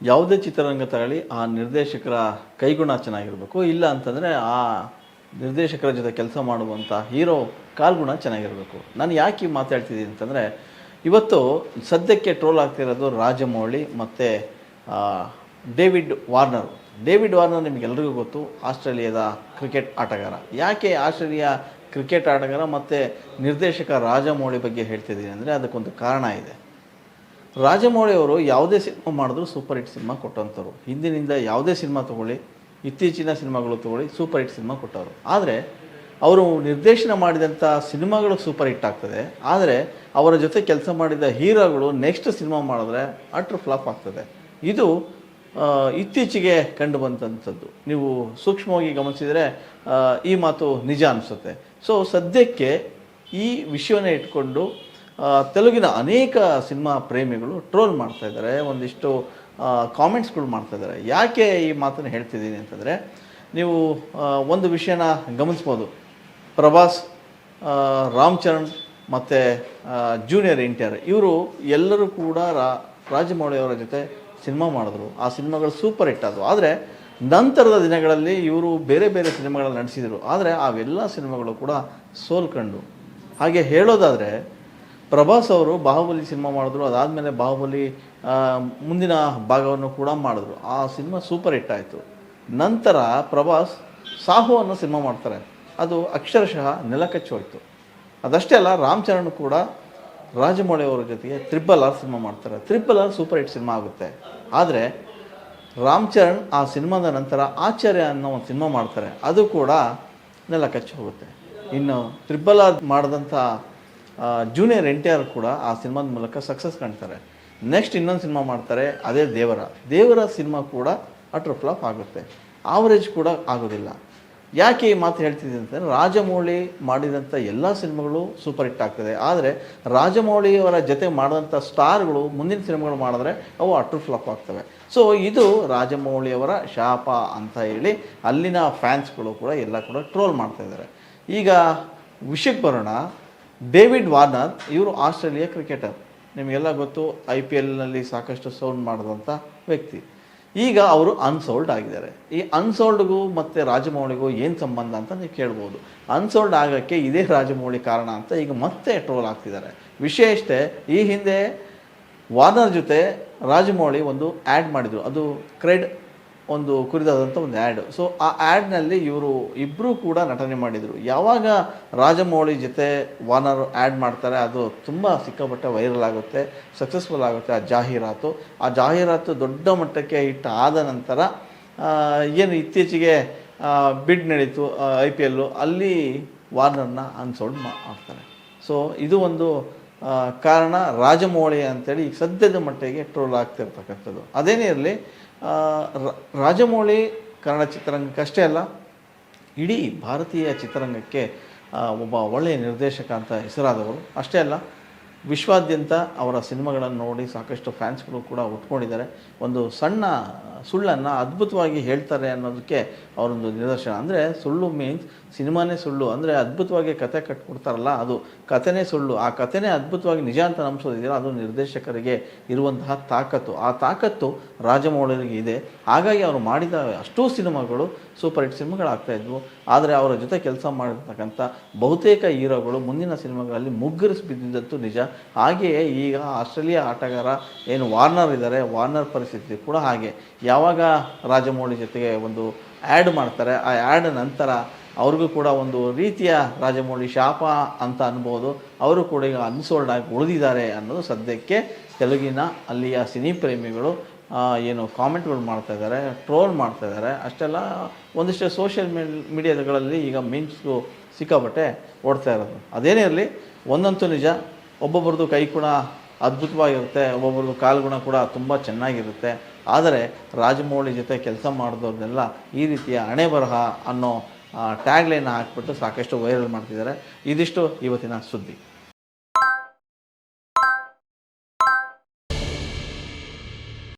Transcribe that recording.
ಯಾವುದೇ ಚಿತ್ರರಂಗ ತಗೊಳ್ಳಿ ಆ ನಿರ್ದೇಶಕರ ಕೈಗುಣ ಚೆನ್ನಾಗಿರಬೇಕು, ಇಲ್ಲ ಅಂತಂದರೆ ಆ ನಿರ್ದೇಶಕರ ಜೊತೆ ಕೆಲಸ ಮಾಡುವಂಥ ಹೀರೋ ಕಾಲ್ಗುಣ ಚೆನ್ನಾಗಿರಬೇಕು. ನಾನು ಯಾಕೆ ಈ ಮಾತಾಡ್ತಿದ್ದೀನಿ ಅಂತಂದರೆ, ಇವತ್ತು ಸದ್ಯಕ್ಕೆ ಟ್ರೋಲ್ ಆಗ್ತಿರೋದು ರಾಜಮೌಳಿ ಮತ್ತು ಡೇವಿಡ್ ವಾರ್ನರ್. ಡೇವಿಡ್ ವಾರ್ನರ್ ನಿಮಗೆಲ್ಲರಿಗೂ ಗೊತ್ತು, ಆಸ್ಟ್ರೇಲಿಯಾದ ಕ್ರಿಕೆಟ್ ಆಟಗಾರ. ಯಾಕೆ ಆಸ್ಟ್ರೇಲಿಯಾ ಕ್ರಿಕೆಟ್ ಆಟಗಾರ ಮತ್ತು ನಿರ್ದೇಶಕ ರಾಜಮೌಳಿ ಬಗ್ಗೆ ಹೇಳ್ತಿದ್ದೀನಿ ಅಂದರೆ ಅದಕ್ಕೊಂದು ಕಾರಣ ಇದೆ. ರಾಜಮೌಳಿ ಅವರು ಯಾವುದೇ ಸಿನಿಮಾ ಮಾಡಿದ್ರು ಸೂಪರ್ ಹಿಟ್ ಸಿನಿಮಾ ಕೊಟ್ಟಂಥವ್ರು. ಹಿಂದಿನಿಂದ ಯಾವುದೇ ಸಿನಿಮಾ ತೊಗೊಳ್ಳಿ, ಇತ್ತೀಚಿನ ಸಿನಿಮಾಗಳು ತೊಗೊಳ್ಳಿ, ಸೂಪರ್ ಹಿಟ್ ಸಿನಿಮಾ ಕೊಟ್ಟವರು. ಆದರೆ ಅವರು ನಿರ್ದೇಶನ ಮಾಡಿದಂಥ ಸಿನಿಮಾಗಳು ಸೂಪರ್ ಹಿಟ್ ಆಗ್ತದೆ, ಆದರೆ ಅವರ ಜೊತೆ ಕೆಲಸ ಮಾಡಿದ ಹೀರೋಗಳು ನೆಕ್ಸ್ಟ್ ಸಿನಿಮಾ ಮಾಡಿದ್ರೆ ಅಟ್ರ್ ಫ್ಲಾಪ್ ಆಗ್ತದೆ. ಇದು ಇತ್ತೀಚೆಗೆ ಕಂಡು ಬಂದಂಥದ್ದು. ನೀವು ಸೂಕ್ಷ್ಮವಾಗಿ ಗಮನಿಸಿದರೆ ಈ ಮಾತು ನಿಜ ಅನಿಸುತ್ತೆ. ಸೊ ಸದ್ಯಕ್ಕೆ ಈ ವಿಷಯವನ್ನೇ ಇಟ್ಕೊಂಡು ತೆಲುಗಿನ ಅನೇಕ ಸಿನಿಮಾ ಪ್ರೇಮಿಗಳು ಟ್ರೋಲ್ ಮಾಡ್ತಾಯಿದ್ದಾರೆ, ಒಂದಿಷ್ಟು ಕಾಮೆಂಟ್ಸ್ಗಳು ಮಾಡ್ತಾಯಿದ್ದಾರೆ. ಯಾಕೆ ಈ ಮಾತನ್ನು ಹೇಳ್ತಿದ್ದೀನಿ ಅಂತಂದರೆ, ನೀವು ಒಂದು ವಿಷಯನ ಗಮನಿಸ್ಬೋದು. ಪ್ರಭಾಸ್, ರಾಮ್ ಚರಣ್ ಮತ್ತು ಜೂನಿಯರ್ ಎನ್‌ಟಿಆರ್ ಇವರು ಎಲ್ಲರೂ ಕೂಡ ರಾಜಮೌಳಿ ಅವರ ಜೊತೆ ಸಿನಿಮಾ ಮಾಡಿದ್ರು. ಆ ಸಿನಿಮಾಗಳು ಸೂಪರ್ ಹಿಟ್ ಆದವು. ಆದರೆ ನಂತರದ ದಿನಗಳಲ್ಲಿ ಇವರು ಬೇರೆ ಬೇರೆ ಸಿನಿಮಾಗಳಲ್ಲಿ ನಟಿಸಿದರು. ಆದರೆ ಅವೆಲ್ಲ ಸಿನಿಮಾಗಳು ಕೂಡ ಸೋಲ್ಕಂಡು. ಹಾಗೆ ಹೇಳೋದಾದರೆ, ಪ್ರಭಾಸ್ ಅವರು ಬಾಹುಬಲಿ ಸಿನಿಮಾ ಮಾಡಿದ್ರು, ಅದಾದಮೇಲೆ ಬಾಹುಬಲಿ ಮುಂದಿನ ಭಾಗವನ್ನು ಕೂಡ ಮಾಡಿದ್ರು. ಆ ಸಿನಿಮಾ ಸೂಪರ್ ಹಿಟ್ ಆಯಿತು. ನಂತರ ಪ್ರಭಾಸ್ ಸಾಹು ಅನ್ನೋ ಸಿನಿಮಾ ಮಾಡ್ತಾರೆ, ಅದು ಅಕ್ಷರಶಃ ನೆಲಕಚ್ಚಿ ಹೋಯಿತು. ಅದಷ್ಟೇ ಅಲ್ಲ, ರಾಮ್ ಚರಣ್ ಕೂಡ ರಾಜಮೌಳಿ ಅವರ ಜೊತೆಗೆ RRR ಸಿನಿಮಾ ಮಾಡ್ತಾರೆ. RRR ಸೂಪರ್ ಹಿಟ್ ಸಿನಿಮಾ ಆಗುತ್ತೆ. ಆದರೆ ರಾಮ್ ಚರಣ್ ಆ ಸಿನಿಮಾದ ನಂತರ ಆಚಾರ್ಯ ಅನ್ನೋ ಒಂದು ಸಿನಿಮಾ ಮಾಡ್ತಾರೆ, ಅದು ಕೂಡ ನೆಲಕಚ್ಚಿ ಹೋಗುತ್ತೆ. ಇನ್ನು RRR ಮಾಡಿದಂಥ ಜೂನಿಯರ್ ಎನ್‌ಟಿಆರ್ ಕೂಡ ಆ ಸಿನಿಮಾದ ಮೂಲಕ ಸಕ್ಸಸ್ ಕಾಣ್ತಾರೆ. ನೆಕ್ಸ್ಟ್ ಇನ್ನೊಂದು ಸಿನಿಮಾ ಮಾಡ್ತಾರೆ, ಅದೇ ದೇವರ ಸಿನಿಮಾ ಕೂಡ ಅಟ್ರ್ ಫ್ಲಾಪ್ ಆಗುತ್ತೆ, ಆವರೇಜ್ ಕೂಡ ಆಗೋದಿಲ್ಲ. ಯಾಕೆ ಈ ಮಾತು ಹೇಳ್ತಿದ್ದೀನಿ ಅಂತಂದರೆ, ರಾಜಮೌಳಿ ಮಾಡಿದಂಥ ಎಲ್ಲ ಸಿನಿಮಾಗಳು ಸೂಪರ್ ಹಿಟ್ ಆಗ್ತದೆ, ಆದರೆ ರಾಜಮೌಳಿಯವರ ಜೊತೆ ಮಾಡಿದಂಥ ಸ್ಟಾರ್ಗಳು ಮುಂದಿನ ಸಿನಿಮಾಗಳು ಮಾಡಿದ್ರೆ ಅವು ಅಟ್ರ್ ಫ್ಲಾಪ್ ಆಗ್ತವೆ. ಸೊ ಇದು ರಾಜಮೌಳಿಯವರ ಶಾಪ ಅಂತ ಹೇಳಿ ಅಲ್ಲಿನ ಫ್ಯಾನ್ಸ್ಗಳು ಕೂಡ ಎಲ್ಲ ಕೂಡ ಟ್ರೋಲ್ ಮಾಡ್ತಾಯಿದ್ದಾರೆ. ಈಗ ವಿಷಯಕ್ಕೆ ಬರೋಣ. ಡೇವಿಡ್ ವಾರ್ನರ್ ಇವರು ಆಸ್ಟ್ರೇಲಿಯಾ ಕ್ರಿಕೆಟರ್, ನಿಮಗೆಲ್ಲ ಗೊತ್ತು. IPLನಲ್ಲಿ ಸಾಕಷ್ಟು ಸೌಂಡ್ ಮಾಡಿದಂಥ ವ್ಯಕ್ತಿ. ಈಗ ಅವರು ಅನ್ಸೋಲ್ಡ್ ಆಗಿದ್ದಾರೆ. ಈ ಅನ್ಸೋಲ್ಡ್ಗೂ ಮತ್ತು ರಾಜಮೌಳಿಗೂ ಏನು ಸಂಬಂಧ ಅಂತ ನೀವು ಕೇಳ್ಬೋದು. ಅನ್ಸೋಲ್ಡ್ ಆಗೋಕ್ಕೆ ಇದೇ ರಾಜಮೌಳಿ ಕಾರಣ ಅಂತ ಈಗ ಮತ್ತೆ ಟ್ರೋಲ್ ಆಗ್ತಿದ್ದಾರೆ. ವಿಷಯ ಇಷ್ಟೇ, ಈ ಹಿಂದೆ ವಾರ್ನರ್ ಜೊತೆ ರಾಜಮೌಳಿ ಒಂದು ಆ್ಯಡ್ ಮಾಡಿದರು, ಅದು ಕ್ರೆಡ್ ಒಂದು ಕುರಿತಾದಂಥ ಒಂದು ಆ್ಯಡ್. ಸೊ ಆ ಆ್ಯಡ್ನಲ್ಲಿ ಇವರು ಇಬ್ಬರೂ ಕೂಡ ನಟನೆ ಮಾಡಿದರು. ಯಾವಾಗ ರಾಜಮೌಳಿ ಜೊತೆ ವಾರ್ನರ್ ಆ್ಯಡ್ ಮಾಡ್ತಾರೆ, ಅದು ತುಂಬ ಸಿಕ್ಕಾಪಟ್ಟೆ ವೈರಲ್ ಆಗುತ್ತೆ, ಸಕ್ಸಸ್ಫುಲ್ ಆಗುತ್ತೆ ಆ ಜಾಹೀರಾತು ದೊಡ್ಡ ಮಟ್ಟಕ್ಕೆ ಹಿಟ್ ಆದ ನಂತರ ಏನು ಇತ್ತೀಚೆಗೆ ಬಿಡ್ ನಡೀತು IPL, ಅಲ್ಲಿ ವಾರ್ನರ್ನ ಅನ್ಸೋಲ್ಡ್ ಮಾಡ್ತಾರೆ. ಸೊ ಇದು ಒಂದು ಕಾರಣ ರಾಜಮೌಳಿ ಅಂತೇಳಿ ಈಗ ಸದ್ಯದ ಮಟ್ಟಿಗೆ ಟ್ರೋಲ್ ಆಗ್ತಿರ್ತಕ್ಕಂಥದ್ದು. ಅದೇನೇ ಇರಲಿ, ರಾಜಮೌಳಿ ಕನ್ನಡ ಚಿತ್ರರಂಗಕ್ಕಷ್ಟೇ ಅಲ್ಲ, ಇಡೀ ಭಾರತೀಯ ಚಿತ್ರರಂಗಕ್ಕೆ ಒಬ್ಬ ಒಳ್ಳೆಯ ನಿರ್ದೇಶಕ ಅಂತ ಹೆಸರಾದವರು. ಅಷ್ಟೇ ಅಲ್ಲ, ವಿಶ್ವಾದ್ಯಂತ ಅವರ ಸಿನಿಮಾಗಳನ್ನು ನೋಡಿ ಸಾಕಷ್ಟು ಫ್ಯಾನ್ಸ್ಗಳು ಕೂಡ ಉಟ್ಕೊಂಡಿದ್ದಾರೆ. ಒಂದು ಸಣ್ಣ ಸುಳ್ಳನ್ನು ಅದ್ಭುತವಾಗಿ ಹೇಳ್ತಾರೆ ಅನ್ನೋದಕ್ಕೆ ಅವರೊಂದು ನಿದರ್ಶನ. ಅಂದರೆ ಸುಳ್ಳು ಮೀನ್ಸ್ ಸಿನಿಮಾನೇ ಸುಳ್ಳು, ಅಂದರೆ ಅದ್ಭುತವಾಗಿ ಕತೆ ಕಟ್ಕೊಡ್ತಾರಲ್ಲ, ಅದು ಕತೆನೇ ಸುಳ್ಳು. ಆ ಕತೆನೇ ಅದ್ಭುತವಾಗಿ ನಿಜ ಅಂತ ನಂಬಿಸೋದಿದೆಯಲ್ಲ, ಅದು ನಿರ್ದೇಶಕರಿಗೆ ಇರುವಂತಹ ತಾಕತ್ತು. ಆ ತಾಕತ್ತು ರಾಜಮೌಳಿಗೆ ಇದೆ. ಹಾಗಾಗಿ ಅವರು ಮಾಡಿದ ಅಷ್ಟೂ ಸಿನಿಮಾಗಳು ಸೂಪರ್ ಹಿಟ್ ಸಿನಿಮಾಗಳಾಗ್ತಾಯಿದ್ವು. ಆದರೆ ಅವರ ಜೊತೆ ಕೆಲಸ ಮಾಡಿರ್ತಕ್ಕಂಥ ಬಹುತೇಕ ಹೀರೋಗಳು ಮುಂದಿನ ಸಿನಿಮಾಗಳಲ್ಲಿ ಮುಗ್ಗರಿಸಿ ಬಿದ್ದಿದ್ದಂತೂ ನಿಜ. ಹಾಗೆಯೇ ಈಗ ಆಸ್ಟ್ರೇಲಿಯಾ ಆಟಗಾರ ಏನು ವಾರ್ನರ್ ಇದ್ದಾರೆ, ವಾರ್ನರ್ ಪರಿಸ್ಥಿತಿ ಕೂಡ ಹಾಗೆ. ಯಾವಾಗ ರಾಜಮೌಳಿ ಜೊತೆಗೆ ಒಂದು ಆ್ಯಡ್ ಮಾಡ್ತಾರೆ, ಆ ಆ್ಯಡ್ ನಂತರ ಅವ್ರಿಗೂ ಕೂಡ ಒಂದು ರೀತಿಯ ರಾಜಮೌಳಿ ಶಾಪ ಅಂತ ಅನ್ಬೋದು. ಅವರು ಕೂಡ ಈಗ ಅನ್ಸೋಲ್ಡ್ ಆಗಿ ಉಳಿದಿದ್ದಾರೆ ಅನ್ನೋದು ಸದ್ಯಕ್ಕೆ ತೆಲುಗಿನ ಅಲ್ಲಿಯ ಸಿನಿ ಪ್ರೇಮಿಗಳು ಏನು ಕಾಮೆಂಟ್ಗಳು ಮಾಡ್ತಾಯಿದ್ದಾರೆ, ಟ್ರೋಲ್ ಮಾಡ್ತಾಯಿದ್ದಾರೆ. ಅಷ್ಟೆಲ್ಲ ಒಂದಿಷ್ಟು ಸೋಷಿಯಲ್ ಮೀಡಿಯಾಗಳಲ್ಲಿ ಈಗ ಮೀಮ್ಸ್ಗೂ ಸಿಕ್ಕಾಪಟ್ಟೆ ಓಡ್ತಾ ಇರೋದು. ಅದೇನೇ ಇರಲಿ, ಒಂದಂತೂ ನಿಜ, ಒಬ್ಬೊಬ್ರದ್ದು ಕೈ ಗುಣ ಅದ್ಭುತವಾಗಿರುತ್ತೆ, ಒಬ್ಬೊಬ್ರದ್ದು ಕಾಲ್ಗುಣ ಕೂಡ ತುಂಬ ಚೆನ್ನಾಗಿರುತ್ತೆ. ಆದರೆ ರಾಜಮೌಳಿ ಜೊತೆ ಕೆಲಸ ಮಾಡಿದವ್ರನ್ನೆಲ್ಲ ಈ ರೀತಿಯ ಹಣೆ ಬರಹ ಅನ್ನೋ ಟ್ಯಾಗ್ಲೈನ್ ಹಾಕ್ಬಿಟ್ಟು ಸಾಕಷ್ಟು ವೈರಲ್ ಮಾಡ್ತಿದ್ದಾರೆ. ಇದಿಷ್ಟು ಇವತ್ತಿನ ಸುದ್ದಿ.